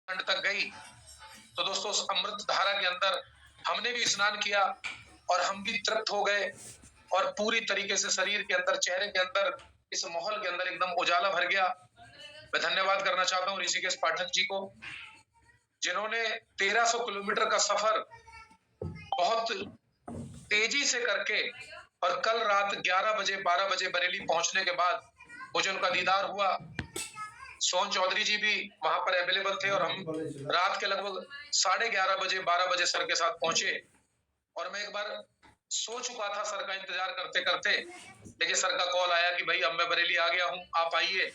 खंड तक गई। तो दोस्तों उस अमृत धारा के अंदर हमने भी स्नान किया और हम भी तृप्त हो गए और पूरी तरीके से शरीर के अंदर, चेहरे के अंदर, इस माहौल के अंदर एकदम उजाला भर गया। मैं धन्यवाद करना चाहता हूँ ऋषिकेश पाठक जी को, जिन्होंने 1300 किलोमीटर का सफर बहुत तेजी से करके और कल रात 11 बजे 12 बजे बरेली पहुंचने के बाद मुझे उनका दीदार हुआ। सोहन चौधरी जी भी वहां पर अवेलेबल थे और हम रात के लगभग 11:30 बजे 12 बजे सर के साथ पहुंचे। और मैं एक बार सो चुका था सर का इंतजार करते करते, लेकिन सर का कॉल आया कि भाई अब मैं बरेली आ गया हूं, आप आइए।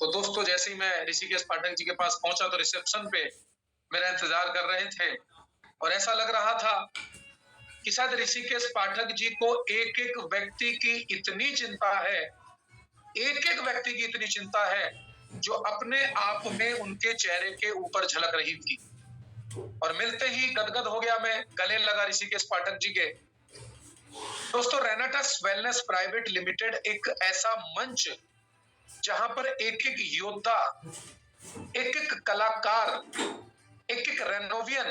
तो दोस्तों जैसे ही मैं ऋषिकेश पाठक जी के पास पहुंचा तो रिसेप्शन पे मेरा इंतजार कर रहे थे और ऐसा लग रहा था कि शायद ऋषिकेश पाठक जी को एक एक व्यक्ति की इतनी चिंता है, एक एक व्यक्ति की इतनी चिंता है जो अपने आप में उनके चेहरे के ऊपर झलक रही थी। और मिलते ही गदगद हो गया मैं, गले लगा ऋषिकेश पाठक जी के। दोस्तों रेनाटस वेलनेस प्राइवेट लिमिटेड एक ऐसा मंच जहां पर एक एक योद्धा, एक एक कलाकार, एक एक रेनोवियन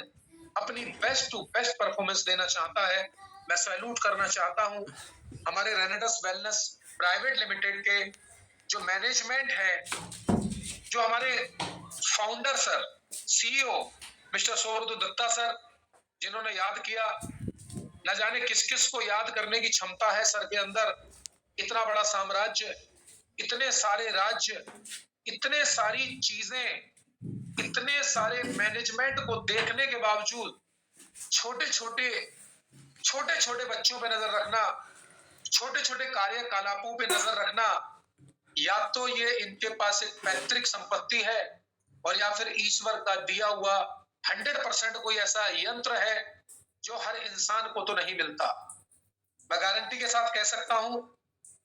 अपनी बेस्ट टू बेस्ट परफॉर्मेंस देना चाहता है। मैं सैल्यूट करना चाहता हूं हमारे रेनाटस वेलनेस प्राइवेट लिमिटेड के जो मैनेजमेंट है, जो हमारे founder sir, CEO mister Saurabh Dutta sir, जिन्होंने याद किया। न जाने किस किस को याद करने की क्षमता है सर के अंदर। इतना बड़ा साम्राज्य, इतने सारे राज्य, इतने सारी चीजें, इतने सारे मैनेजमेंट को देखने के बावजूद छोटे छोटे बच्चों पे नजर रखना, छोटे छोटे कार्यकलापों पे नजर रखना, या तो ये इनके पास एक पैतृक संपत्ति है और या फिर ईश्वर का दिया हुआ 100% कोई ऐसा यंत्र है जो हर इंसान को तो नहीं मिलता। मैं गारंटी के साथ कह सकता हूं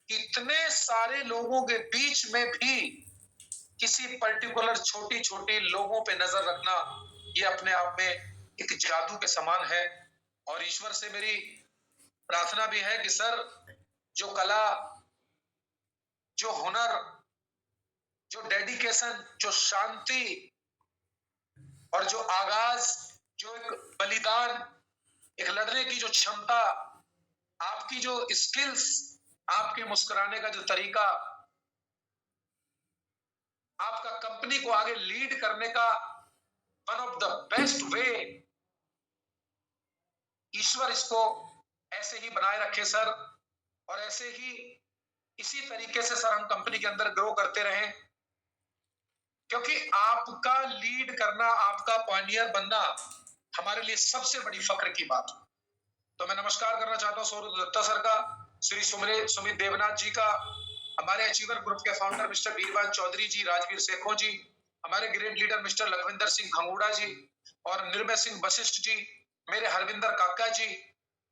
कि इतने सारे लोगों के बीच में भी किसी पर्टिकुलर छोटी छोटी लोगों पे नजर रखना, ये अपने आप में एक जादू के समान है। और ईश्वर से मेरी प्रार्थना भी है कि सर जो कला, जो हुनर, जो डेडिकेशन, जो शांति और जो आगाज, जो एक बलिदान, एक लड़ने की जो क्षमता, आपकी जो स्किल्स, आपके मुस्कुराने का जो तरीका, आपका कंपनी को आगे लीड करने का one of the best way, ईश्वर इसको ऐसे ही बनाए रखे सर। और ऐसे ही इसी तरीके से सर हम कंपनी के अंदर ग्रो करते रहें, क्योंकि आपका लीड करना, आपका पायनियर बनना हमारे लिए सबसे बड़ी फक्र की बात। तो मैं नमस्कार करना चाहता हूं सौरभ दत्ता सर का, श्री सुमित देवनाथ जी का, हमारे अचीवर ग्रुप के फाउंडर मिस्टर बीरबान चौधरी जी, राजवीर सेखो जी, हमारे great leader mister Lakhwinder Singh Khangura ji और निर्भय सिंह वशिष्ठ जी, मेरे हरविंदर काका जी।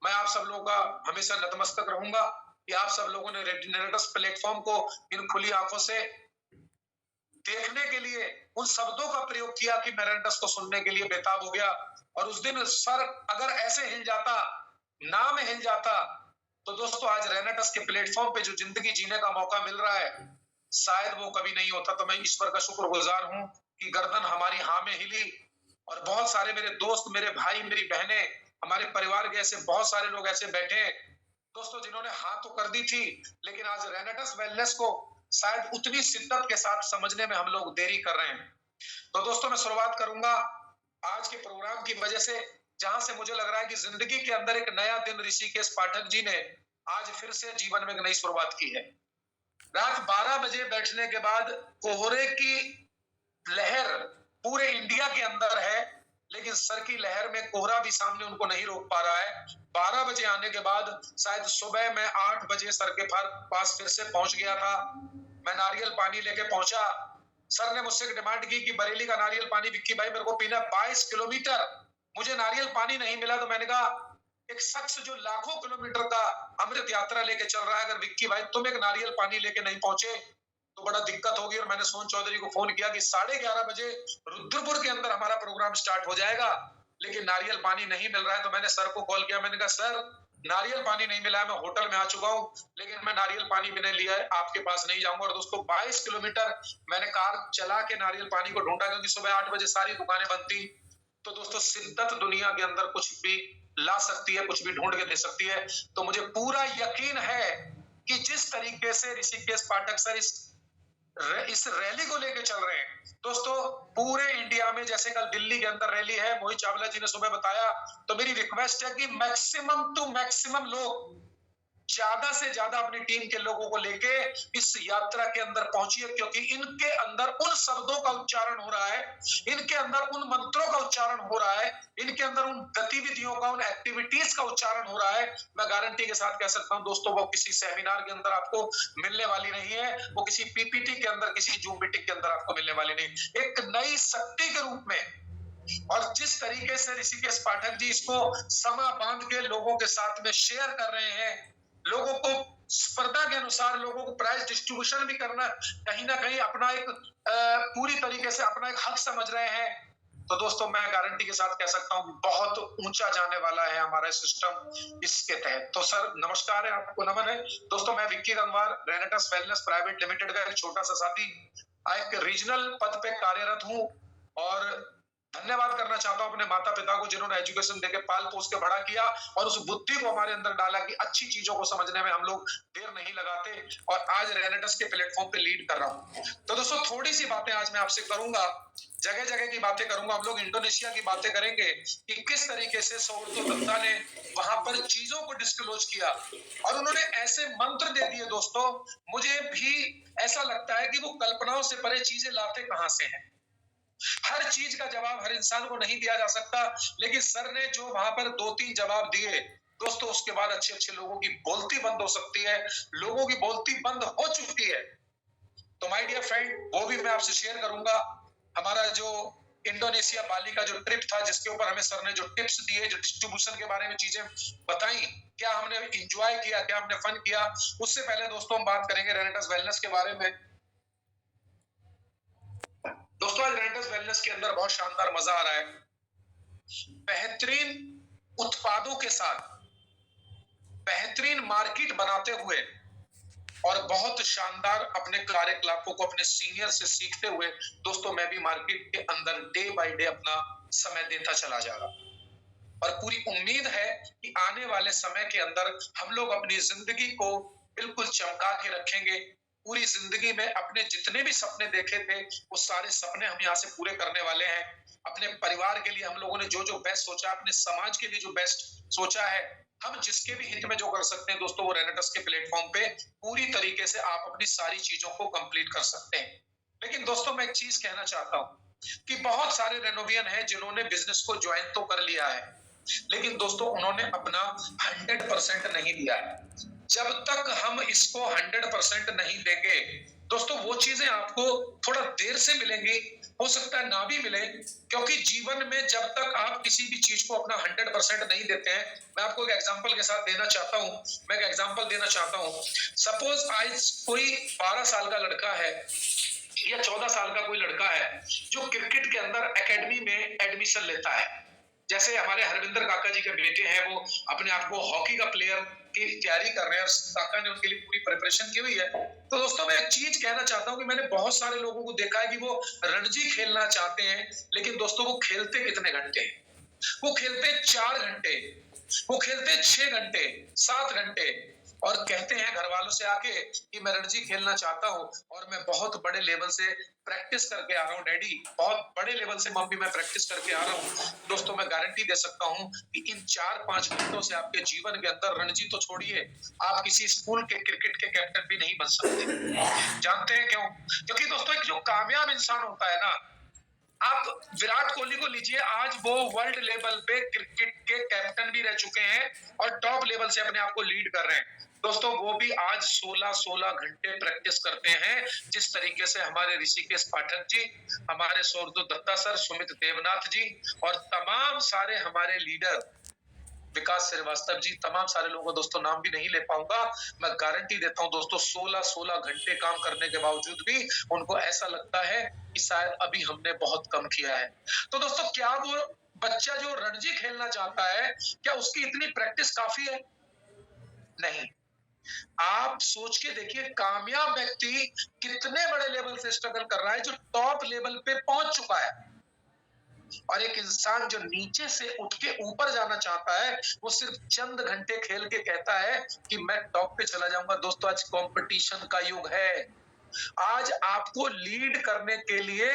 मैं आप सब लोगों का हमेशा नतमस्तक रहूंगा कि आप सब लोगों ने रेनाटस प्लेटफॉर्म को इन खुली आंखों से देखने के लिए उन शब्दों का प्रयोग किया कि मैं रेनाटस को सुनने के लिए बेताब हो गया। और उस दिन सर अगर ऐसे हिल जाता, नाम हिल जाता, तो दोस्तों आज रेनाटस के प्लेटफॉर्म पे जो जिंदगी जीने का मौका मिल रहा है शायद वो कभी नहीं होता। तो मैं ईश्वर का शुक्रगुजार हूं कि गर्दन हमारी हाँ में हिली और बहुत सारे मेरे दोस्त, मेरे भाई, मेरी बहनें, हमारे परिवार के ऐसे बहुत सारे लोग ऐसे बैठे दोस्तों जिन्होंने हाँ तो कर दी थी, लेकिन आज रेनाटस वेलनेस को शायद उतनी शिद्दत के साथ समझने में हम लोग देरी कर रहे हैं। तो दोस्तों मैं शुरुआत करूंगा आज के प्रोग्राम की वजह से, जहां से मुझे लग रहा है कि जिंदगी के अंदर एक नया दिन ऋषिकेश पाठक जी ने आज फिर से जीवन में एक नई शुरुआत की है। रात 12 बजे बैठने के बाद कोहरे की लहर पूरे इंडिया के अंदर है, लेकिन सर की लहर में कोहरा भी सामने उनको नहीं रोक पा रहा है। 12 बजे आने के बाद शायद सुबह में 8 बजे सर के पास फिर से पहुंच गया था। मैं नारियल पानी लेके पहुंचा। सर ने मुझसे डिमांड की कि बरेली का नारियल पानी विक्की भाई मेरे को पीना, 22 किलोमीटर मुझे नारियल पानी नहीं मिला। तो मैंने कहा एक शख्स जो लाखों किलोमीटर का अमृत यात्रा लेके चल रहा है, अगर विक्की भाई तुम एक नारियल पानी लेके नहीं पहुंचे तो बड़ा दिक्कत होगी। और मैंने सोहन चौधरी को फोन किया कि 11:30 बजे रुद्रपुर के अंदर हमारा प्रोग्राम स्टार्ट हो जाएगा, लेकिन नारियल पानी नहीं मिल रहा है। तो मैंने सर को कॉल किया, मैंने कहा सर नारियल पानी नहीं मिला है। मैं होटल में आ चुका हूँ, लेकिन मैं नारियल पानी भी नहीं लिया है, आपके पास नहीं जाऊंगा। और दोस्तों 22 किलोमीटर मैंने कार चला के नारियल पानी को ढूंढा, क्योंकि सुबह 8 बजे सारी दुकानें बंद थी। तो दोस्तों शिद्दत दुनिया के अंदर कुछ भी ला सकती है, कुछ भी ढूंढ के दे सकती है। तो मुझे पूरा यकीन है कि जिस तरीके से ऋषिकेश पाठक सर इस रैली को लेके चल रहे हैं दोस्तों, पूरे इंडिया में जैसे कल दिल्ली के अंदर रैली है, मोहित चावला जी ने सुबह बताया, तो मेरी रिक्वेस्ट है कि मैक्सिमम टू मैक्सिमम लोग ज्यादा से ज्यादा अपनी टीम के लोगों को लेके इस यात्रा के अंदर पहुंचिए, क्योंकि इनके अंदर उन शब्दों का उच्चारण हो रहा है, इनके अंदर उन मंत्रों का उच्चारण हो रहा है, इनके अंदर उन गतिविधियों का, उन एक्टिविटीज का उच्चारण हो रहा है। मैं गारंटी के साथ कह सकता हूं दोस्तों, वो किसी सेमिनार के अंदर आपको मिलने वाली नहीं है, वो किसी पीपीटी के अंदर, किसी जूम मीटिंग के अंदर आपको मिलने वाली नहीं, एक नई शक्ति के रूप में। और जिस तरीके से ऋषिकेश पाठक जी इसको समा बांध के लोगों के साथ में शेयर कर रहे हैं, लोगों को स्पर्धा के अनुसार लोगों को प्राइज डिस्ट्रीब्यूशन भी करना कहीं ना कहीं अपना एक पूरी तरीके से अपना एक हक समझ रहे हैं। तो दोस्तों मैं गारंटी के साथ कह सकता हूँ बहुत ऊंचा जाने वाला है हमारा सिस्टम इसके तहत। तो सर नमस्कार है, आपको नमन है। दोस्तों मैं Vicky Gangwar, रेनेटस wellness private limited का एक छोटा सा साथी, एक रीजनल पद पे कार्यरत हूँ, और धन्यवाद करना चाहता हूं अपने माता पिता को, जिन्होंने एजुकेशन देके पाल पोस के बड़ा किया और उस बुद्धि को हमारे अंदर डाला कि अच्छी चीजों को समझने में हम लोग देर नहीं लगाते, और आज रेनेटस के प्लेटफॉर्म पे लीड कर रहा हूं। तो दोस्तों थोड़ी सी बातें आज मैं आपसे करूंगा, जगह जगह की बातें करूंगा। हम लोग इंडोनेशिया की बातें करेंगे कि किस तरीके से सौरतो दत्ता ने वहां पर चीजों को डिस्क्लोज किया, और उन्होंने ऐसे मंत्र दे दिए दोस्तों, मुझे भी ऐसा लगता है कि वो कल्पनाओं से परे चीजें लाते कहां से हैं। हर चीज का जवाब हर इंसान को नहीं दिया जा सकता, लेकिन सर ने जो वहां पर 2-3 जवाब दिए दोस्तों, उसके बाद अच्छे अच्छे लोगों की बोलती बंद हो सकती है, लोगों की बोलती बंद हो चुकी है। तो माय डियर फ्रेंड, वो भी मैं आपसे शेयर करूंगा। हमारा जो इंडोनेशिया बाली का जो ट्रिप था, जिसके ऊपर हमें सर ने जो टिप्स दिए, जो डिस्ट्रीब्यूशन के बारे में चीजें बताई, क्या हमने एंजॉय किया, क्या हमने फन किया। उससे पहले दोस्तों हम बात करेंगे रेनेटस वेलनेस के बारे में। दोस्तों आज रेनेटस वेलनेस के अंदर बहुत शानदार मजा आ रहा है, बेहतरीन उत्पादों के साथ बेहतरीन मार्केट बनाते हुए, और बहुत शानदार अपने कार्यकलापों को अपने सीनियर से सीखते हुए दोस्तों मैं भी मार्केट के अंदर डे बाय डे अपना समय देता चला जा रहा, और पूरी उम्मीद है कि आने वाले समय के अंदर हम लोग अपनी जिंदगी को बिल्कुल चमका के रखेंगे। पूरी जिंदगी में अपने जितने भी सपने देखे थे, वो सारे सपने हम यहाँ से पूरे करने वाले हैं। अपने परिवार के लिए हम लोगों ने जो जो बेस्ट सोचा, अपने समाज के लिए जो बेस्ट सोचा है, हम जिसके भी हित में जो कर सकते हैं दोस्तों, वो रेनेटस के प्लेटफॉर्म पे पूरी तरीके से आप अपनी सारी चीजों को कंप्लीट कर सकते हैं। लेकिन दोस्तों मैं एक चीज कहना चाहता हूँ कि बहुत सारे रेनोवियन हैं जिन्होंने बिजनेस को ज्वाइन तो कर लिया है, लेकिन दोस्तों उन्होंने अपना 100% नहीं दिया है। जब तक हम इसको 100% नहीं देंगे दोस्तों, वो चीजें आपको थोड़ा देर से मिलेंगी, हो सकता है ना भी मिले, क्योंकि जीवन में जब तक आप किसी भी चीज को अपना 100% नहीं देते हैं। मैं आपको एक एग्जांपल के साथ देना चाहता हूँ, मैं एक एग्जांपल देना चाहता हूँ। सपोज आज कोई 12 साल का लड़का है या 14 साल का कोई लड़का है जो क्रिकेट के अंदर एकेडमी में एडमिशन लेता है, जैसे हमारे हरविंदर काका जी के बेटे हैं, वो अपने आप को हॉकी का प्लेयर की तैयारी कर रहे हैं, और काका ने उनके लिए पूरी प्रिपरेशन की हुई है। तो दोस्तों मैं एक चीज कहना चाहता हूँ कि मैंने बहुत सारे लोगों को देखा है कि वो रणजी खेलना चाहते हैं, लेकिन दोस्तों वो खेलते कितने घंटे, वो खेलते 4 घंटे, वो खेलते 6 घंटे, 7 घंटे, और कहते हैं घर वालों से आके कि मैं रणजी खेलना चाहता हूँ और मैं बहुत बड़े लेवल से प्रैक्टिस करके आ रहा हूँ डैडी, बहुत बड़े लेवल से मम्मी मैं प्रैक्टिस करके आ रहा हूँ। दोस्तों मैं गारंटी दे सकता हूँ कि इन 4-5 घंटों से आपके जीवन के अंदर रणजी तो छोड़िए, आप किसी स्कूल के क्रिकेट के कैप्टन भी नहीं बन सकते। जानते हैं क्यों? क्योंकि दोस्तों एक जो कामयाब इंसान होता है ना, आप विराट कोहली को लीजिए, आज वो वर्ल्ड लेवल पे क्रिकेट के कैप्टन भी रह चुके हैं और टॉप लेवल से अपने आप को लीड कर रहे हैं। दोस्तों वो भी आज 16-16 घंटे प्रैक्टिस करते हैं, जिस तरीके से हमारे ऋषिकेश पाठक जी, हमारे सौरतो दत्ता सर, सुमित देवनाथ जी, और तमाम सारे हमारे लीडर, विकास श्रीवास्तव जी, तमाम सारे लोगों को दोस्तों नाम भी नहीं ले पाऊंगा। मैं गारंटी देता हूं दोस्तों 16-16 घंटे काम करने के बावजूद भी उनको ऐसा लगता है कि शायद अभी हमने बहुत कम किया है। तो दोस्तों क्या वो बच्चा जो रणजी खेलना चाहता है, क्या उसकी इतनी प्रैक्टिस काफी है? नहीं। आप सोच के देखिए, कामयाब व्यक्ति कितने बड़े लेवल से स्ट्रगल कर रहा है, जो टॉप लेवल पे पहुंच चुका है। और एक इंसान जो नीचे से उठ के ऊपर जाना चाहता है, वो सिर्फ चंद घंटे खेल के कहता है कि मैं टॉप पे चला जाऊंगा। दोस्तों, आज कंपटीशन का युग है। आज आपको लीड करने के लिए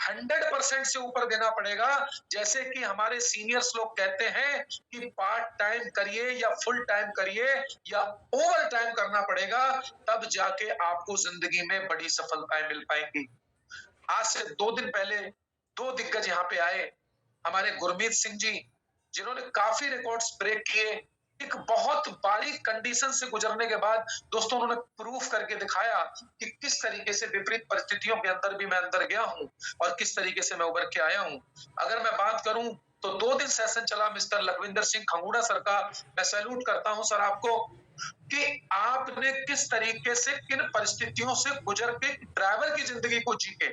100% से ऊपर देना पड़ेगा। जैसे कि हमारे सीनियर्स लोग कहते हैं कि पार्ट टाइम करिए या फुल टाइम करिए या ओवर टाइम करना पड़ेगा, तब जाके आपको जिंदगी में बड़ी सफलताएं मिल पाएंगी। आज से 2 दिन पहले 2 दिग्गज यहाँ पे आए, हमारे गुरमीत सिंह जी, जिन्होंने काफी रिकॉर्ड्स ब्रेक किए। एक बहुत बारीक कंडीशन से गुजरने के बाद दोस्तों, उन्होंने प्रूफ करके दिखाया कि किस तरीके से विपरीत परिस्थितियों के अंदर भी मैं अंदर गया हूं और किस तरीके से मैं उभर के आया हूं। अगर मैं बात करूं तो 2 दिन सेशन चला मिस्टर लखविंदर सिंह खंगूड़ा सर का। मैं सैल्यूट करता हूं सर आपको कि आपने किस तरीके से किन परिस्थितियों से गुजर के ड्राइवर की जिंदगी को जी के।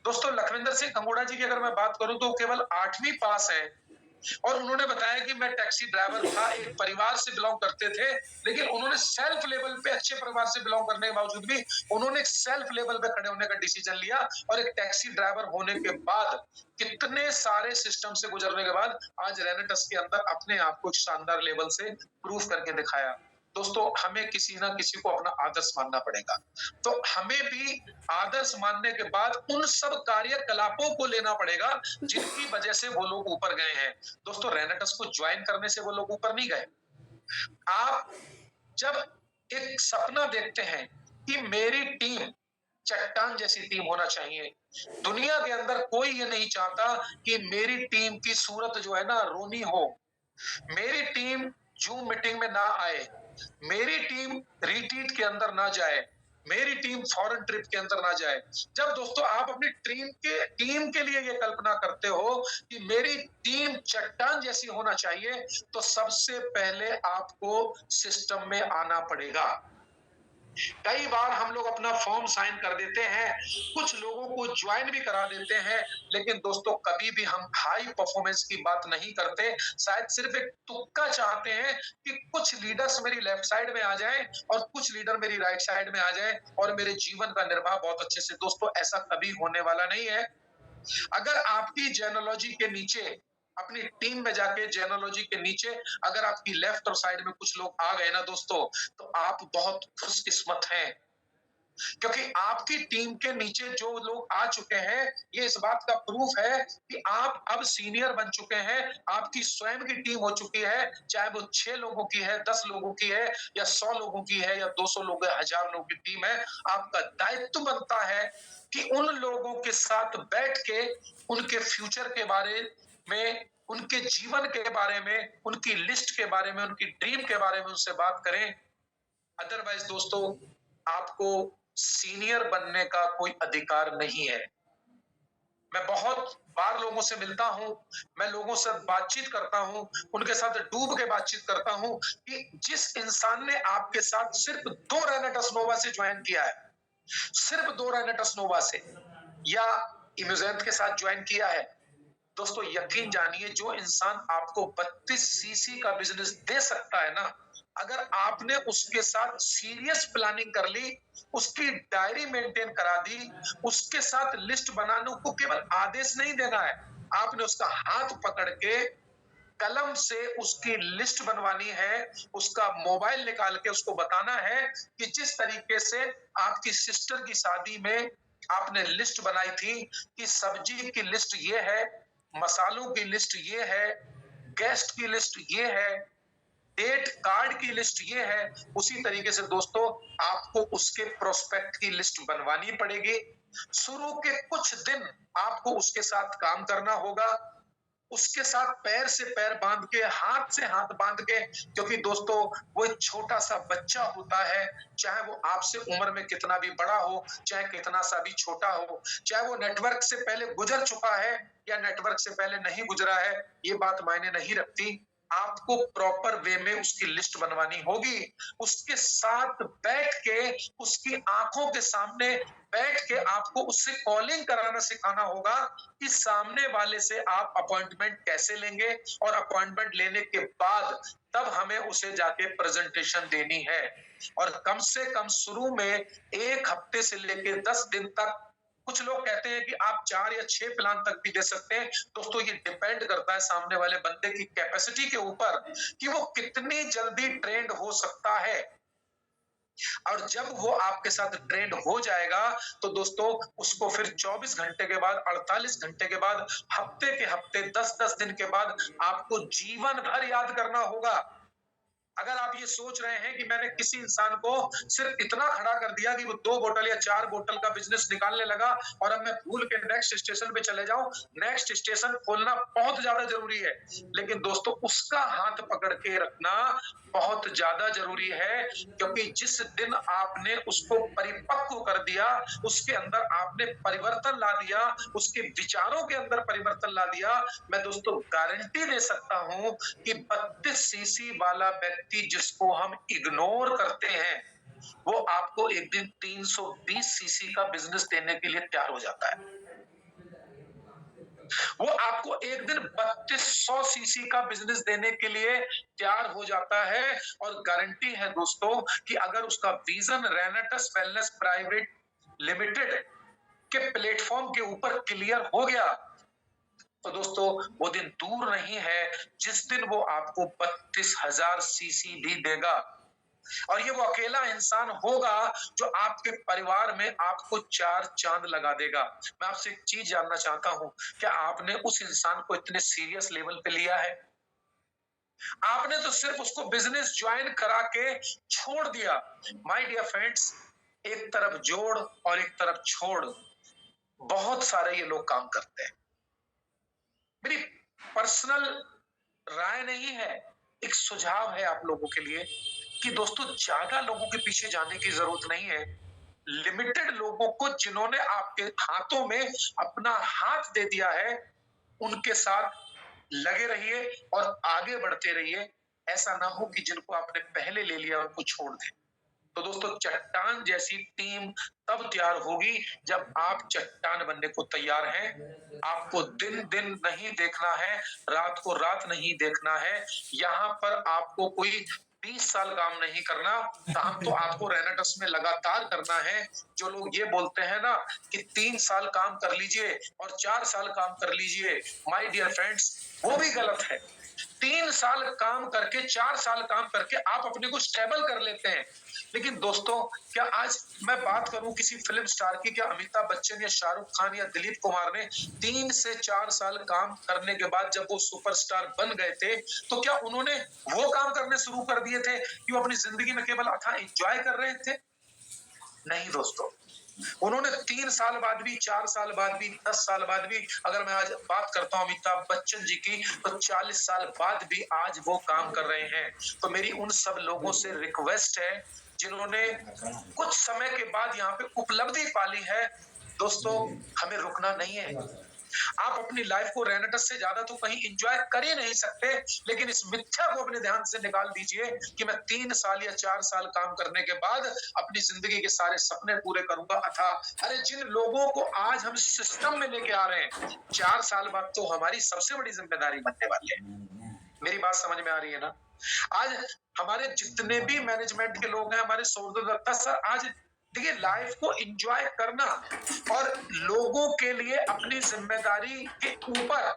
दोस्तों, लखविंदर सिंह खंगूड़ा जी की अगर मैं बात करूं तो केवल 8वीं पास है और उन्होंने बताया कि मैं टैक्सी ड्राइवर था, एक परिवार से बिलोंग करते थे, लेकिन उन्होंने सेल्फ लेवल पे अच्छे परिवार से बिलोंग करने के बावजूद भी उन्होंने एक सेल्फ लेवल पे खड़े होने का डिसीजन लिया और एक टैक्सी ड्राइवर होने के बाद कितने सारे सिस्टम से गुजरने के बाद आज रेनेटस के अंदर अपने आप को शानदार लेवल से प्रूफ करके दिखाया। दोस्तों, हमें किसी ना किसी को अपना आदर्श मानना पड़ेगा। तो हमें भी आदर्श मानने के बाद उन सब कार्यकलापों को लेना पड़ेगा जिनकी वजह से वो लोग ऊपर गए हैं। दोस्तों, रेनेटस को ज्वाइन करने से वो लोग ऊपर नहीं गए। आप जब एक सपना देखते हैं कि मेरी टीम चट्टान जैसी टीम होना चाहिए, दुनिया के अंदर कोई ये नहीं चाहता कि मेरी टीम की सूरत जो है ना रोनी हो, मेरी टीम जूम मीटिंग में ना आए, मेरी टीम रिट्रीट के अंदर ना जाए, मेरी टीम फॉरेन ट्रिप के अंदर ना जाए। जब दोस्तों आप अपनी टीम के लिए ये कल्पना करते हो कि मेरी टीम चट्टान जैसी होना चाहिए, तो सबसे पहले आपको सिस्टम में आना पड़ेगा। कई बार हम लोग अपना फॉर्म साइन कर देते हैं, कुछ लोगों को ज्वाइन भी करा देते हैं, लेकिन दोस्तों कभी भी हम हाई परफॉर्मेंस की बात नहीं करते। शायद सिर्फ एक तुक्का चाहते हैं कि कुछ लीडर्स मेरी लेफ्ट साइड में आ जाएं और कुछ लीडर मेरी राइट साइड में आ जाएं और मेरे जीवन का निर्वाह बहुत अच्छे से। दोस्तों, ऐसा कभी होने वाला नहीं है। अगर आपकी जेनोलॉजी के नीचे, अपनी टीम में जाके जेनोलॉजी के नीचे अगर आपकी लेफ्ट और साइड में कुछ लोग आ गए ना दोस्तों, तो आप बहुत खुशकिस्मत हैं, क्योंकि आपकी टीम के नीचे जो लोग आ चुके हैं, ये इस बात का प्रूफ है कि आप अब सीनियर बन चुके हैं। आपकी स्वयं की टीम हो चुकी है, चाहे वो 6 लोगों की है, 10 लोगों की है या 100 लोगों की है या 200 लोग, 1000 लोगों की टीम है। आपका दायित्व बनता है कि उन लोगों के साथ बैठ के उनके फ्यूचर के बारे में, उनके जीवन के बारे में, उनकी लिस्ट के बारे में, उनकी ड्रीम के बारे में उनसे बात करें। अदरवाइज दोस्तों, आपको सीनियर बनने का कोई अधिकार नहीं है। मैं बहुत बार लोगों से मिलता हूं, मैं लोगों से बातचीत करता हूं, उनके साथ डूब के बातचीत करता हूं कि जिस इंसान ने आपके साथ सिर्फ 2 रेनेटस नोवा से ज्वाइन किया है, सिर्फ 2 रेनेटस नोवा से या इम्यूजेंट के साथ ज्वाइन किया है, दोस्तों यकीन जानिए, जो इंसान आपको 32 सीसी का बिजनेस दे सकता है ना, अगर आपने उसके साथ सीरियस प्लानिंग कर ली, उसकी डायरी मेंटेन करा दी, उसके साथ लिस्ट बनाने को केवल आदेश नहीं देना है, आपने उसका हाथ पकड़ के कलम से उसकी लिस्ट बनवानी है, उसका मोबाइल निकाल के उसको बताना है कि जिस तरीके से आपकी सिस्टर की शादी में आपने लिस्ट बनाई थी कि सब्जी की लिस्ट ये है, मसालों की लिस्ट ये है, गेस्ट की लिस्ट ये है, डेट कार्ड की लिस्ट ये है, उसी तरीके से दोस्तों आपको उसके प्रोस्पेक्ट की लिस्ट बनवानी पड़ेगी। शुरू के कुछ दिन आपको उसके साथ काम करना होगा, उसके साथ पैर से पैर बांध के, हाथ से हाथ बांध के, क्योंकि दोस्तों वो एक छोटा सा बच्चा होता है, चाहे वो आपसे उम्र में कितना भी बड़ा हो, चाहे कितना सा भी छोटा हो, चाहे वो नेटवर्क से पहले गुजर चुका है या नेटवर्क से पहले नहीं गुजरा है, ये बात मायने नहीं रखती। आपको प्रॉपर वे में उसकी लिस्ट बनवानी होगी, उसके साथ बैठ के, उसकी आंखों के सामने बैठ के आपको उससे कॉलिंग कराना सिखाना होगा कि सामने वाले से आप अपॉइंटमेंट कैसे लेंगे और अपॉइंटमेंट लेने के बाद तब हमें उसे जाके प्रेजेंटेशन देनी है। और कम से कम शुरू में 1 हफ्ते से लेके 10 दिन तक, कुछ लोग कहते हैं कि आप 4 या 6 प्लान तक भी दे सकते हैं। दोस्तों ये डिपेंड करता है सामने वाले बंदे की कैपेसिटी के ऊपर कि वो कितनी जल्दी ट्रेंड हो सकता है। और जब वो आपके साथ ट्रेंड हो जाएगा तो दोस्तों उसको फिर 24 घंटे के बाद, 48 घंटे के बाद, हफ्ते के हफ्ते, 10-10 दिन के बाद आपको जीवन भर याद करना होगा। अगर आप ये सोच रहे हैं कि मैंने किसी इंसान को सिर्फ इतना खड़ा कर दिया कि वो 2 बोतल या 4 बोतल का बिजनेस निकालने लगा और अब मैं भूल के नेक्स्ट स्टेशन पे चले जाऊं, नेक्स्ट स्टेशन खोलना बहुत ज्यादा जरूरी है। लेकिन दोस्तों उसका हाथ पकड़ के रखना बहुत ज्यादा जरूरी है, क्योंकि जिस दिन आपने उसको परिपक्व कर दिया, उसके अंदर आपने परिवर्तन ला दिया, उसके विचारों के अंदर परिवर्तन ला दिया, मैं दोस्तों गारंटी दे सकता हूं कि 32 सीसी वाला व्यक्ति जिसको हम इग्नोर करते हैं, वो आपको एक दिन 320 सीसी का बिजनेस देने के लिए तैयार हो जाता है। वो आपको एक दिन 3200 सीसी का बिजनेस देने के लिए तैयार हो जाता है। और गारंटी है दोस्तों कि अगर उसका विजन रेनेटस वेलनेस प्राइवेट लिमिटेड के प्लेटफॉर्म के ऊपर क्लियर हो गया, तो दोस्तों वो दिन दूर नहीं है जिस दिन वो आपको 32,000 सीसी भी देगा। और ये वो अकेला इंसान होगा जो आपके परिवार में आपको 4 चांद लगा देगा। मैं आपसे एक चीज जानना चाहता हूं, क्या आपने उस इंसान को इतने सीरियस लेवल पे लिया है? आपने तो सिर्फ उसको बिजनेस ज्वाइन करा के छोड़ दिया। माय डियर फ्रेंड्स, एक तरफ जोड़ और एक तरफ छोड़, बहुत सारे ये लोग काम करते हैं। मेरी पर्सनल राय नहीं है, एक सुझाव है आप लोगों के लिए कि दोस्तों ज्यादा लोगों के पीछे जाने की जरूरत नहीं है। लिमिटेड लोगों को जिन्होंने आपके हाथों में अपना हाथ दे दिया है, उनके साथ लगे रहिए और आगे बढ़ते रहिए। ऐसा ना हो कि जिनको आपने पहले ले लिया उनको छोड़ दें। तो दोस्तों चट्टान जैसी टीम तब तैयार होगी जब आप चट्टान बनने को तैयार हैं। आपको दिन दिन नहीं देखना है, रात को रात नहीं देखना है। यहाँ पर आपको कोई 20 साल काम नहीं करना, काम तो आपको रेनेटस में लगातार करना है। जो लोग ये बोलते हैं ना कि 3 साल काम कर लीजिए और 4 साल काम कर लीजिए, माय डियर फ्रेंड्स, वो भी गलत है। 3 साल काम करके, 4 साल काम करके आप अपने को स्टेबल कर लेते हैं। लेकिन दोस्तों क्या आज मैं बात करूं किसी फिल्म स्टार की, क्या अमिताभ बच्चन या शाहरुख खान या दिलीप कुमार ने 3 से 4 साल काम करने के बाद जब वो सुपरस्टार बन गए थे, तो क्या उन्होंने वो काम करने शुरू कर दिए थे कि वो अपनी जिंदगी में केवल अथाह एंजॉय कर रहे थे? नहीं दोस्तों, उन्होंने 3 साल बाद भी, 4 साल बाद भी, 10 साल बाद भी, अगर मैं आज बात करता हूं अमिताभ बच्चन जी की, तो 40 साल बाद भी आज वो काम कर रहे हैं। तो मेरी उन सब लोगों से रिक्वेस्ट है जिन्होंने कुछ समय के बाद यहाँ पे उपलब्धि पाली है, दोस्तों हमें रुकना नहीं है। आप अपनी लाइफ को रेनेटस से ज्यादा तो कहीं एंजॉय कर ही नहीं सकते, लेकिन इस मिथ्या को अपने ध्यान से निकाल दीजिए कि मैं 3 साल या 4 साल काम करने के बाद अपनी जिंदगी के सारे सपने पूरे करूंगा। अथाह अरे जिन लोगों को आज हम सिस्टम में लेके आ रहे हैं, 4 साल बाद तो हमारी सबसे बड़ी जिम्मेदारी बनने वाली है। मेरी बात समझ में आ रही है ना? आज हमारे जितने भी मैनेजमेंट के लोग हैं, हमारे सौरभ दत्ता सर, आज देखिए लाइफ को एंजॉय करना और लोगों के लिए अपनी जिम्मेदारी के ऊपर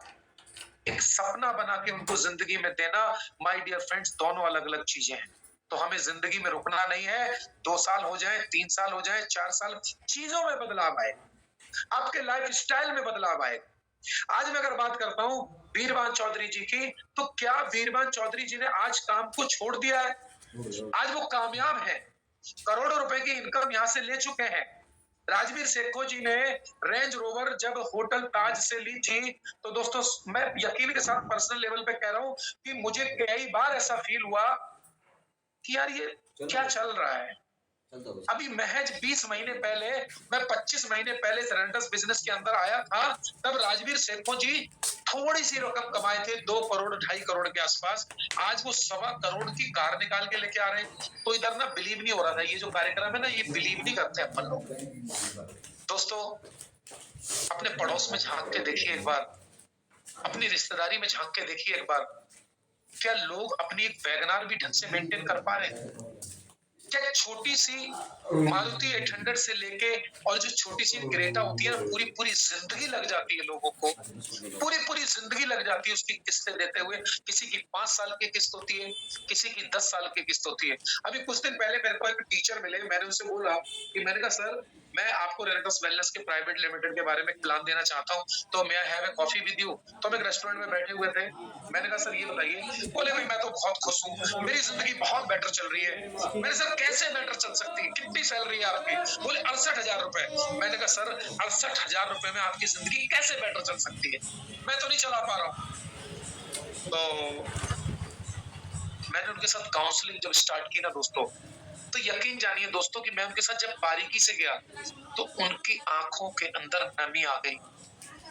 एक सपना बना के उनको जिंदगी में देना, माय डियर फ्रेंड्स, दोनों अलग अलग चीजें हैं। तो हमें जिंदगी में रुकना नहीं है। 2 साल हो जाए, 3 साल हो जाए, 4 साल, चीजों में बदलाव आए, आपके लाइफ स्टाइल में बदलाव आए। आज मैं अगर बात करता हूं वीरबान चौधरी जी की, तो क्या वीरबान चौधरी जी ने आज काम को छोड़ दिया है? आज वो कामयाब है, करोड़ों रुपए की इनकम यहां से ले चुके हैं। राजवीर सेठो जी ने रेंज रोवर जब होटल ताज से ली थी, तो दोस्तों मैं यकीन के साथ पर्सनल लेवल पे कह रहा हूं कि मुझे कई बार ऐसा फील हुआ कि यार ये क्या चल रहा है। अभी महज 20 महीने पहले, मैं 25 महीने पहले रेंटस बिजनेस के अंदर आया था, तब राजवीर सेठो जी थोड़ी सी रकम कमाए थे, 2 करोड़ 2.5 करोड़ के आसपास। आज वो 1.25 करोड़ की कार निकाल के लेके आ रहे हैं। तो इधर ना बिलीव नहीं हो रहा था, ये जो कार्यक्रम है ना, ये बिलीव नहीं करते अपन लोग। दोस्तों अपने पड़ोस में झांक के देखिए एक बार, अपनी रिश्तेदारी में झांक के देखिए एक बार, क्या लोग अपनी एक वैगनार भी ढंग से मेंटेन कर पा रहे हैं? क्या एक छोटी सी मारुति 800 से लेके और जो छोटी सी क्रेटा होती है ना, पूरी पूरी जिंदगी लग जाती है लोगों को, पूरी पूरी जिंदगी लग जाती है उसकी किस्तें देते हुए। किसी की 5 साल की किस्त होती है, किसी की 10 साल की किस्त होती है। अभी कुछ दिन पहले मेरे को एक टीचर मिले, मैंने उनसे बोला कि मैंने कहा सर, मैं आपको रेनेटस वेलनेस के प्राइवेट लिमिटेड के बारे में प्लान देना चाहता हूँ, तो मैं have a coffee with you. तो हम एक रेस्टोरेंट में बैठे हुए थे, मैंने कहा सर ये बताइए, बोले भाई मैं तो बहुत खुश हूँ, मेरी जिंदगी बहुत बेटर चल रही है। मैंने सर कैसे बेटर चल सकती है, कितनी सैलरी है आपकी? बोले 68,000 रुपए। मैंने कहा सर 68,000 रुपए में आपकी जिंदगी कैसे बेटर चल सकती है? मैं तो नहीं चला पा रहा हूँ। तो मैंने उनके साथ काउंसलिंग जब स्टार्ट की ना दोस्तों, तो यकीन जानिए दोस्तों कि मैं उनके साथ जब बारीकी से गया तो उनकी आंखों के अंदर नमी आ गई।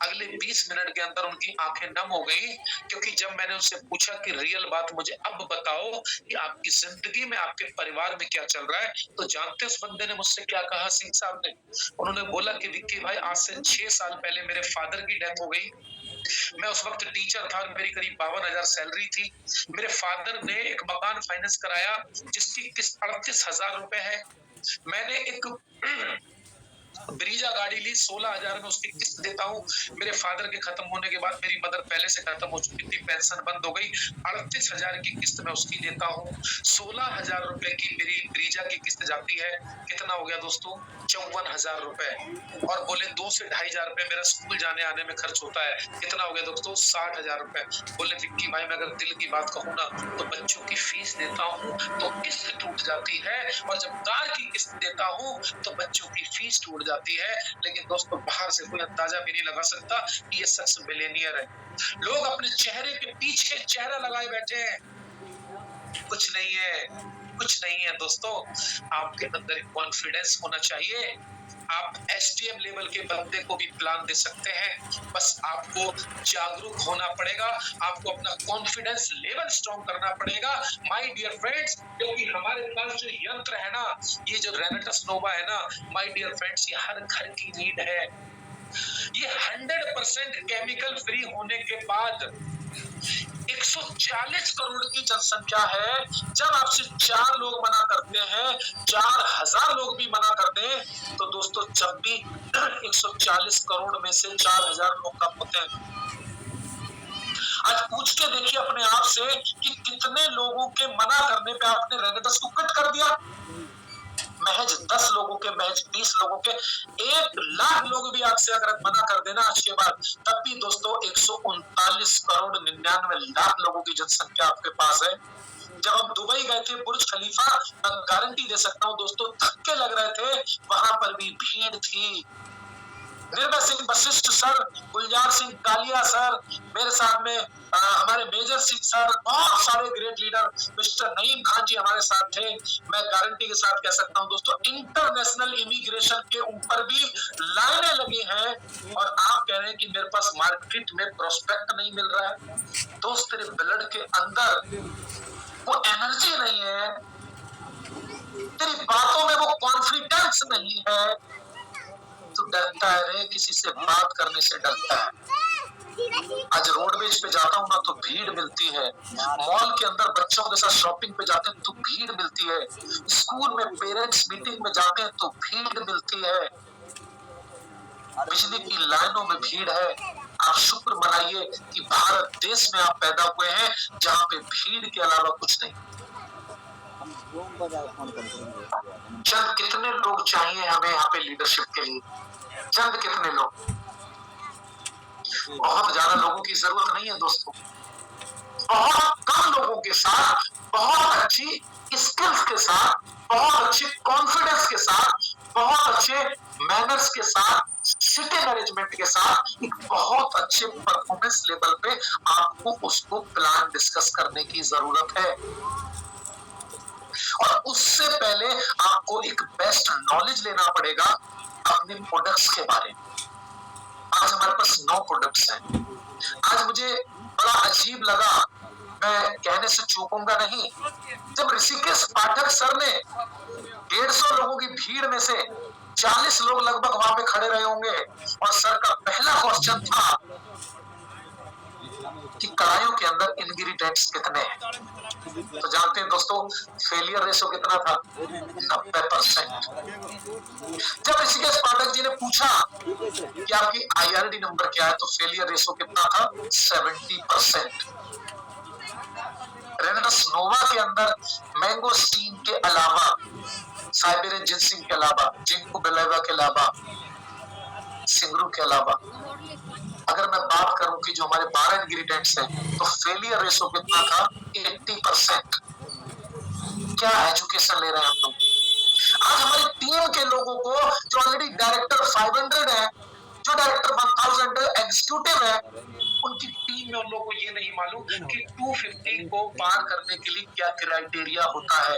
अगले 20 मिनट के अंदर उनकी आंखें नम हो गई, क्योंकि जब मैंने उनसे पूछा कि रियल बात मुझे अब बताओ कि आपकी जिंदगी में, आपके परिवार में क्या चल रहा है, तो जानते उस बंदे ने मुझसे क्या कहा सिंह साहब ने? उन्होंने बोला कि विक्की भाई, आज से 6 साल पहले मेरे फादर की डेथ हो गई। मैं उस वक्त टीचर था, मेरी करीब 52,000 सैलरी थी। मेरे फादर ने एक मकान फाइनेंस कराया जिसकी किस्त 38,000 रुपए है। मैंने एक ब्रीजा गाड़ी ली, 16,000 में उसकी किस्त देता हूँ। मेरे फादर के खत्म होने के बाद मेरी मदर पहले से खत्म हो चुकी थी, पेंशन बंद हो गई। 38,000 की किस्त मैं उसकी देता हूँ। 16,000 रुपए की मेरी ब्रीजा की किस्त जाती है। कितना हो गया दोस्तों? 54,000 रुपए। और बोले 2 से 2,500 रुपए मेरा स्कूल जाने आने में खर्च होता है। कितना हो गया दोस्तों? 60,000 रुपए। बोले विक्की भाई, मैं अगर दिल की बात कहूँ ना, तो बच्चों की फीस देता हूँ तो किस्त टूट जाती है, और जब कार की किस्त देता हूँ तो बच्चों की फीस टूट जाती है। लेकिन दोस्तों, बाहर से कोई अंदाजा भी नहीं लगा सकता कि ये शख्स मिलियनियर है। लोग अपने चेहरे के पीछे चेहरा लगाए बैठे हैं। कुछ नहीं है, कुछ नहीं है दोस्तों। आपके अंदर एक कॉन्फिडेंस होना चाहिए। आप एसडीएम लेवल के बंदे को भी प्लान दे सकते हैं, बस आपको जागरूक होना पड़ेगा, आपको अपना कॉन्फिडेंस लेवल स्ट्रॉन्ग करना पड़ेगा माय डियर फ्रेंड्स। क्योंकि हमारे पास जो यंत्र है ना, ये जो रेनेटस नोवा है ना, माय डियर फ्रेंड्स, ये हर घर की नीड है। ये 100% केमिकल फ्री होने के बाद 140 करोड़ की जनसंख्या है। जब आपसे 4 लोग मना करते हैं, 4,000 लोग भी मना कर दें, तो दोस्तों जब भी 140 करोड़ में से 4,000 लोग कम होते हैं। आज पूछ के देखिए अपने आप से कि कितने लोगों के मना करने पे आपने रेनेटस को कट कर दिया। महज 10 लोगों के, महज 20 लोगों के, 1,00,000 लोग भी आपसे अगर मना कर देना आज के बाद, तब भी दोस्तों 139 करोड़ 99 लाख लोगों की जनसंख्या आपके पास है। जब हम दुबई गए थे, बुर्ज खलीफा, मैं गारंटी दे सकता हूँ दोस्तों, धक्के लग रहे थे, वहां पर भी भीड़ थी। निर्भय सिंह वशिष्ठ सर, गुलजार सिंह कालिया सर, मेरे साथ में हमारे मेजर सिंह सर, बहुत सारे great leader, mister Naeem Khan ji हमारे साथ थे। मैं गारंटी के साथ कह सकता हूं दोस्तों, इंटरनेशनल इमिग्रेशन के ऊपर भी लाइनें लगी हैं, और आप कह रहे हैं कि मेरे पास मार्केट में प्रोस्पेक्ट नहीं मिल रहा है। दोस्त, तेरे ब्लड के अंदर वो एनर्जी नहीं है, तेरी बातों में वो कॉन्फिडेंस नहीं है, तो डरता है रे, किसी से बात करने से डरता है। आज रोडवेज पे जाता हूँ ना तो भीड़ मिलती है, मॉल के अंदर बच्चों के साथ शॉपिंग पे जाते हैं तो भीड़ मिलती है, स्कूल में पेरेंट्स मीटिंग में जाते हैं तो भीड़ मिलती है, बिजली की लाइनों में भीड़ है। आप शुक्र मनाइए कि भारत देश में आप पैदा हुए हैं जहाँ पे भीड़ के अलावा कुछ नहीं। चंद कितने लोग चाहिए हमें यहाँ पे लीडरशिप के लिए? चंद कितने लोग? बहुत ज्यादा लोगों की जरूरत नहीं है दोस्तों। बहुत कम लोगों के साथ, बहुत अच्छी स्किल्स के साथ, बहुत अच्छे कॉन्फिडेंस के साथ, बहुत अच्छे मैनर्स के साथ, सिटी मैनेजमेंट के साथ, एक बहुत अच्छे परफॉर्मेंस लेवल पे आपको उसको प्लान डिस्कस करने की जरूरत है। और उससे पहले आपको एक बेस्ट नॉलेज लेना पड़ेगा अपने प्रोडक्ट्स के बारे में। आज हमारे पास 9 प्रोडक्ट्स हैं। आज मुझे बड़ा अजीब लगा, मैं कहने से चूकूंगा नहीं, जब ऋषिकेश पाठक सर ने 150 लोगों की भीड़ में से 40 लोग लगभग वहां पे खड़े रहे होंगे, और सर का पहला क्वेश्चन था कि कढ़ाइयों के अंदर इंग्रेडिएंट्स कितने हैं। तो जानते हैं दोस्तों, फेलियर रेशो कितना था? 90%। जब ऋषिकेश पाठक जी ने पूछा कि आपकी IRD नंबर क्या है, तो फेलियर रेशो कितना था? 70%। रेनेटस नोवा के अंदर मैंगोस्टीन के अलावा, साइबेरियन जिनसिंग के अलावा, जिंको बिलोवा के अलावा, सिंगरू के अलावा, अगर मैं बात करूं कि जो हमारे 12 इंग्रेडिएंट्स हैं, तो फेलियर रेशो कितना था? 80%। क्या एजुकेशन ले रहे हैं हम लोग? आज हमारी टीम के लोगों को, जो ऑलरेडी डायरेक्टर 500 है, जो डायरेक्टर 1000 एग्जीक्यूटिव है, उनकी टीम में उन लोगों को ये नहीं मालूम कि 250 को पार करने के लिए क्या क्राइटेरिया होता है।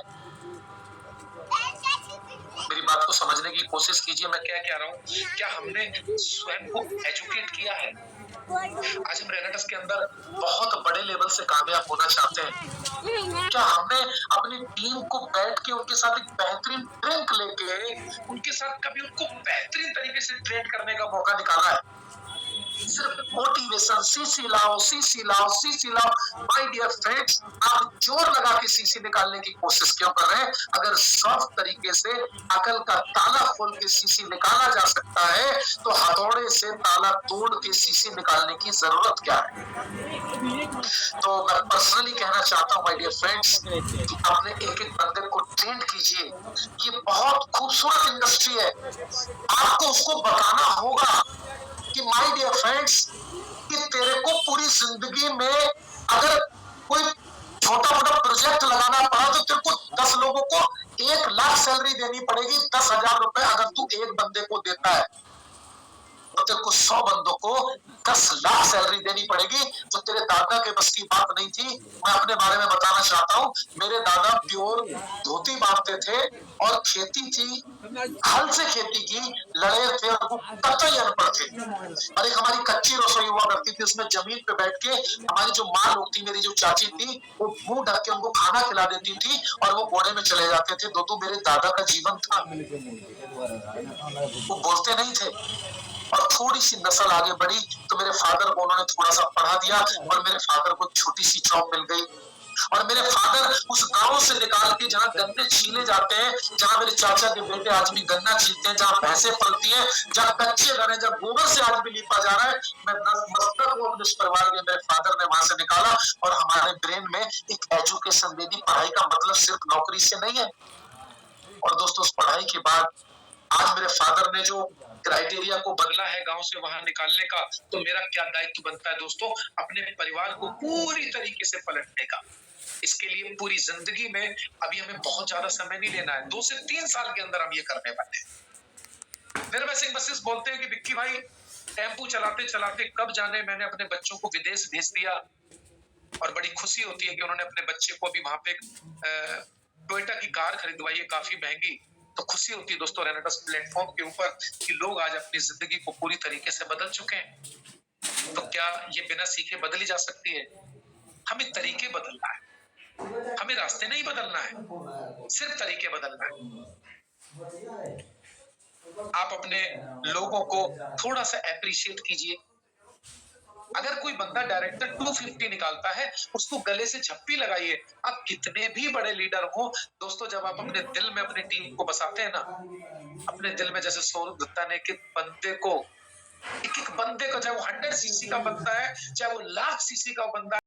मेरी बात को समझने की कोशिश कीजिए, मैं क्या कह रहा हूँ। क्या हमने स्वयं को एजुकेट किया है? आज हम रेनेटस के अंदर बहुत बड़े लेवल से कामयाब होना चाहते हैं। क्या हमने अपनी टीम को बैठ के उनके साथ एक बेहतरीन ड्रिंक लेके उनके साथ कभी उनको बेहतरीन तरीके से ट्रेन करने का मौका निकाला है? सिर्फ मोटिवेशन, सीसी लाओ, सीसी लाओ, सीसी लाओ। माय डियर फ्रेंड्स, आप जोर लगा के सीसी निकालने की कोशिश क्यों कर रहे हैं? अगर सॉफ्ट तरीके से अकल का ताला खोल के सीसी निकाला जा सकता है, तो हथौड़े से ताला तोड़ के सीसी निकालने की जरूरत क्या है? तो मैं पर्सनली कहना चाहता हूं माय डियर फ्रेंड्स, कि अपने एक एक बंदे को ट्रेन कीजिए। ये बहुत खूबसूरत इंडस्ट्री है, आपको उसको बताना होगा कि माय डियर फ्रेंड्स, कि तेरे को पूरी जिंदगी में अगर कोई छोटा मोटा प्रोजेक्ट लगाना पड़ा, तो तेरे को 10 लोगों को 1 लाख सैलरी देनी पड़ेगी। 10,000 रुपए अगर तू एक बंदे को देता है, तो तेरे को 100 बंदों को 10 लाख सैलरी देनी पड़ेगी। जो तेरे दादा के बस की बात नहीं थी। मैं अपने बारे में बताना चाहता हूँ, मेरे दादा प्योर धोती बांधते थे और खेती थी, हल से खेती की, लड़े थे और वो कतई अनपढ़ थे। और एक हमारी कच्ची रसोई हुआ करती थी, उसमें जमीन पे बैठ के हमारी जो माँ लोग थी, मेरी जो चाची थी, वो मुंह ढक के उनको खाना खिला देती थी और वो घोड़े में चले जाते थे। तो मेरे दादा का जीवन था, वो बोलते नहीं थे। और थोड़ी सी नस्ल आगे बढ़ी तो मेरे फादर को उन्होंने थोड़ा सा पढ़ा दिया और मेरे फादर को छोटी सी जॉब मिल गई। और मेरे फादर उस गांव से निकाल के, जहाँ गन्ने छीले जाते हैं, जहाँ मेरे चाचा के बेटे आज भी गन्ना छीलते हैं, जहाँ भैंसे पलती हैं, जहाँ कच्चे घर हैं, जहाँ गोबर से आज भी लीपा जा रहा है, मैं मस्तक को अपने परिवार के मेरे फादर ने वहां से निकाला और हमारे ब्रेन में एक एजुकेशन दे दी। पढ़ाई का मतलब सिर्फ नौकरी से नहीं है। और दोस्तों, उस पढ़ाई के बाद आज मेरे फादर ने जो क्राइटेरिया को बदला है गांव से वहां निकालने का, तो मेरा क्या दायित्व बनता है दोस्तों? अपने परिवार को पूरी तरीके से पलटने का। इसके लिए पूरी जिंदगी में अभी हमें बहुत ज्यादा समय नहीं लेना है, 2 से 3 साल के अंदर हम ये करने वाले हैं। निर्भय सिंह बसिस बोलते हैं कि विक्की भाई, टेम्पू चलाते चलाते कब जाने मैंने अपने बच्चों को विदेश भेज दिया, और बड़ी खुशी होती है कि उन्होंने अपने बच्चे को अभी वहां पे टोयोटा की कार खरीदवाई है, काफी महंगी। तो खुशी होती है दोस्तों रेनेटस प्लेटफॉर्म के ऊपर कि लोग आज अपनी जिंदगी को पूरी तरीके से बदल चुके हैं। तो क्या ये बिना सीखे बदली जा सकती है? हमें तरीके बदलना है, हमें रास्ते नहीं बदलना है, सिर्फ तरीके बदलना है। आप अपने लोगों को थोड़ा सा एप्रिशिएट कीजिए। अगर कोई बंदा डायरेक्टर 250 निकालता है, उसको गले से झप्पी लगाइए। आप कितने भी बड़े लीडर हो दोस्तों, जब आप अपने दिल में अपनी टीम को बसाते हैं ना, अपने दिल में, जैसे सौरभ दत्ता ने एक एक बंदे को, चाहे वो 100 सीसी का बनता है, चाहे वो 1,00,000 सीसी का बंदा